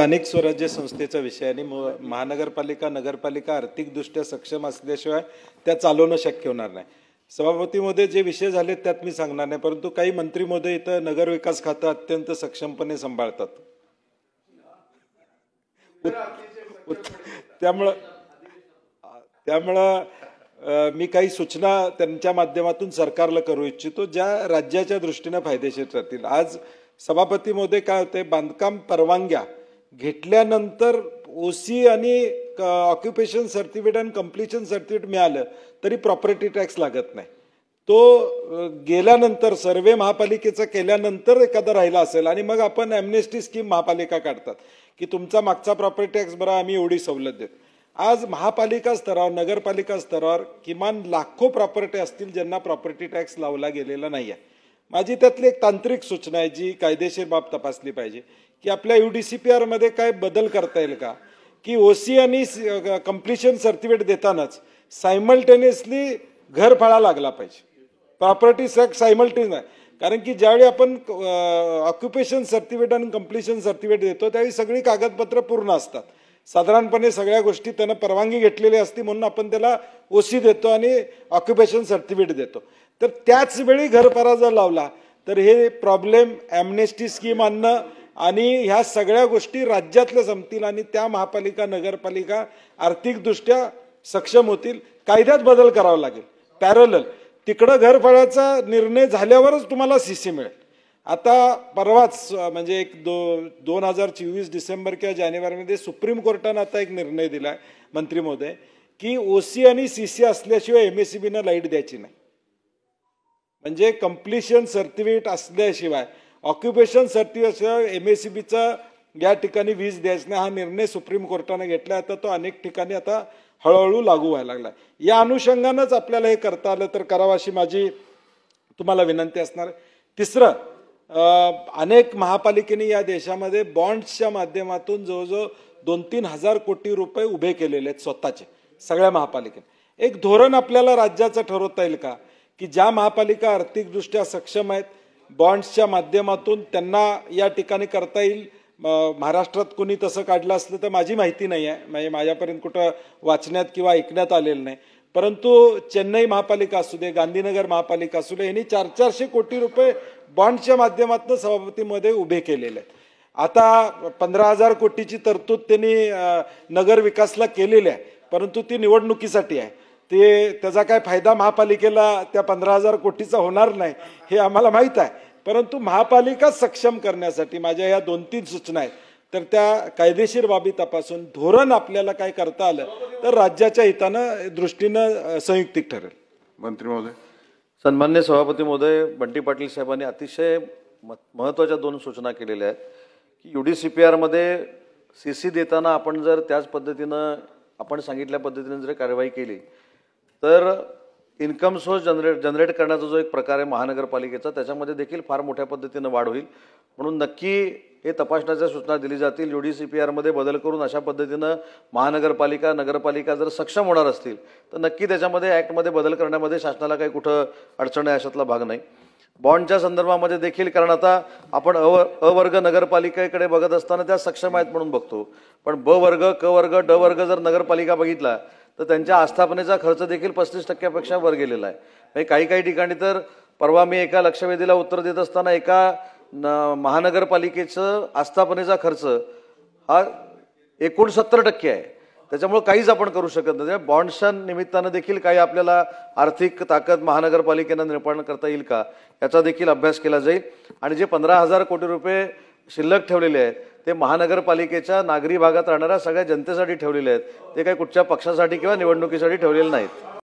स्थानिक स्वराज्य संस्थेचा विषय आणि महानगरपालिका नगरपालिका आर्थिकदृष्ट्या सक्षम असल्याशिवाय त्या चालवणं शक्य होणार नाही। सभापतीमध्ये जे विषय झाले त्यात मी सांगणार नाही, परंतु काही मंत्री महोदय इथं नगर विकास खातं अत्यंत सक्षमपणे सांभाळतात। त्यामुळे मी काही सूचना त्यांच्या माध्यमातून सरकारला करू इच्छितो ज्या राज्याच्या दृष्टीने फायदेशीर ठरतील। आज सभापती महोदय काय होते, बांधकाम परवानग्या घेतल्यानंतर ओसी आणि ऑक्युपेशन सर्टिफिकेट आणि कंप्लीशन सर्टिफिकेट मिळालं तरी प्रॉपर्टी टॅक्स लागत नाही। तो गेल्यानंतर सर्वे महापालिकेचा केल्यानंतर एखादा राहिला असेल आणि मग आपण ॲम्नेस्टी स्कीम महापालिका काढतात की तुमचा मागचा प्रॉपर्टी टॅक्स भरा, आम्ही एवढी सवलत देतो। आज महापालिका स्तरावर नगरपालिका स्तरावर किमान लाखो प्रॉपर्टी असतील ज्यांना प्रॉपर्टी टॅक्स लावला गेलेला नाही आहे। माझी त्यातली एक तांत्रिक सूचना आहे जी कायदेशीर बाब तपासली पाहिजे की आपल्या UDCPR मध्ये काय बदल करता येईल का की ओसी आणि कंप्लीशन सर्टिफिकेट देतानाच सायमल्टेनियसली घर फाळा लागला पाहिजे, प्रॉपर्टी टॅक्स सायमल्टेनियस नाही। कारण की ज्यावेळी आपण ऑक्युपेशन सर्टिफिकेट आणि कंप्लीशन सर्टिफिकेट देतो त्यावेळी सगळी कागदपत्र पूर्ण असतात, साधारणपणे सगळ्या गोष्टी त्यानं परवानगी घेतलेली असती म्हणून आपण त्याला ओसी देतो आणि ऑक्युपेशन सर्टिफिकेट देतो। तर त्याच वेळी घरफाळा जर लावला तर हे प्रॉब्लेम ॲम्नेस्टी स्कीम आणणं आणि ह्या सगळ्या गोष्टी राज्यातल्या जमतील आणि त्या महापालिका नगरपालिका आर्थिकदृष्ट्या सक्षम होतील। कायद्यात बदल करावा लागेल पॅरलल, तिकडं घरफाळ्याचा निर्णय झाल्यावरच तुम्हाला CC मिळेल। आता परवाच म्हणजे 2024 डिसेंबर किंवा जानेवारीमध्ये सुप्रीम कोर्टाने आता एक निर्णय दिलाय मंत्री महोदय की OC आणि CC असल्याशिवाय MSEBनं लाईट द्यायची नाही। म्हणजे कंप्लीशन सर्टिफिकेट असल्याशिवाय ऑक्युपेशन सर्टिफिकेटशिवाय MSEBचा या ठिकाणी वीज द्यायची नाही हा निर्णय सुप्रीम कोर्टाने घेतला। आता तो अनेक ठिकाणी आता हळूहळू लागू व्हायला लागला। या अनुषंगानेच आपल्याला हे करता आलं तर करावं अशी माझी तुम्हाला विनंती असणार। तिसरं, अनेक महापालिकेने या देशामध्ये बॉन्ड्सच्या माध्यमातून जवळजवळ 2-3 हजार कोटी रुपये उभे केलेले आहेत स्वतःचे सगळ्या महापालिकेने। एक धोरण आपल्याला राज्याचं ठरवता येईल का की ज्या महापालिका आर्थिकदृष्ट्या सक्षम आहेत बॉन्ड्सच्या माध्यमातून त्यांना या ठिकाणी करता येईल। महाराष्ट्रात कोणी तसं काढलं असलं तर माझी माहिती नाही आहे, म्हणजे माझ्यापर्यंत कुठं वाचण्यात किंवा ऐकण्यात आलेलं नाही, परंतु चेन्नई महापालिका असू दे, गांधीनगर महापालिका असू दे, यांनी 400-400 कोटी रुपये बॉन्डच्या माध्यमातून सभापतीमध्ये उभे केलेले आहेत। आता 15,000 कोटीची तरतूद त्यांनी नगर विकासला केलेली आहे, परंतु ती निवडणुकीसाठी आहे। त्याचा काय फायदा महापालिकेला त्या 15,000 कोटीचा होणार नाही हे आम्हाला माहीत आहे, परंतु महापालिका सक्षम करण्यासाठी माझ्या या 2-3 सूचना आहेत। तर त्या कायदेशीर बाबी तपासून धोरण आपल्याला काय करता आलं तर राज्याच्या हितानं दृष्टीनं संयुक्तिक ठरेल। मंत्री महोदय। सन्मान्य सभापती महोदय, बंटी पाटील साहेबांनी अतिशय महत्त्वाच्या 2 सूचना केलेल्या आहेत की UDCPR मध्ये CC देताना आपण जर त्याच पद्धतीनं आपण सांगितल्या पद्धतीने जर कार्यवाही केली तर इन्कम सोर्स जनरेट करण्याचा जो एक प्रकार आहे महानगरपालिकेचा त्याच्यामध्ये देखील फार मोठ्या पद्धतीनं वाढ होईल। म्हणून नक्की हे तपासण्याच्या सूचना दिली जातील। UDCPR मध्ये बदल करून अशा पद्धतीनं महानगरपालिका नगरपालिका जर सक्षम होणार असतील तर नक्की त्याच्यामध्ये ॲक्टमध्ये बदल करण्यामध्ये शासनाला काही कुठं अडचण आहे अशातला भाग नाही। बॉन्डच्या संदर्भामध्ये देखील, कारण आता आपण अवर्ग नगरपालिकेकडे बघत असताना त्या सक्षम आहेत म्हणून बघतो, पण ब वर्ग क वर्ग ड वर्ग जर नगरपालिका बघितला तर त्यांच्या आस्थापनेचा खर्च देखील 35% वर गेलेला आहे। म्हणजे काही ठिकाणी तर परवा मी एका लक्षवेधीला उत्तर देत असताना एका महानगरपालिकेचं आस्थापनेचा खर्च हा 69% आहे। त्याच्यामुळे काहीच आपण करू शकत नाही। बॉन्ड्सच्या निमित्तानं देखील काही आपल्याला आर्थिक ताकद महानगरपालिकेनं निर्माण करता येईल का याचा देखील अभ्यास केला जाईल। आणि जे 15,000 कोटी रुपये शिल्लक ठेवलेले आहेत ते महानगरपालिकेच्या नागरी भागात राहणाऱ्या सगळ्या जनतेसाठी ठेवलेले आहेत, ते काही कुठच्या पक्षासाठी किंवा निवडणुकीसाठी ठेवलेले नाहीत।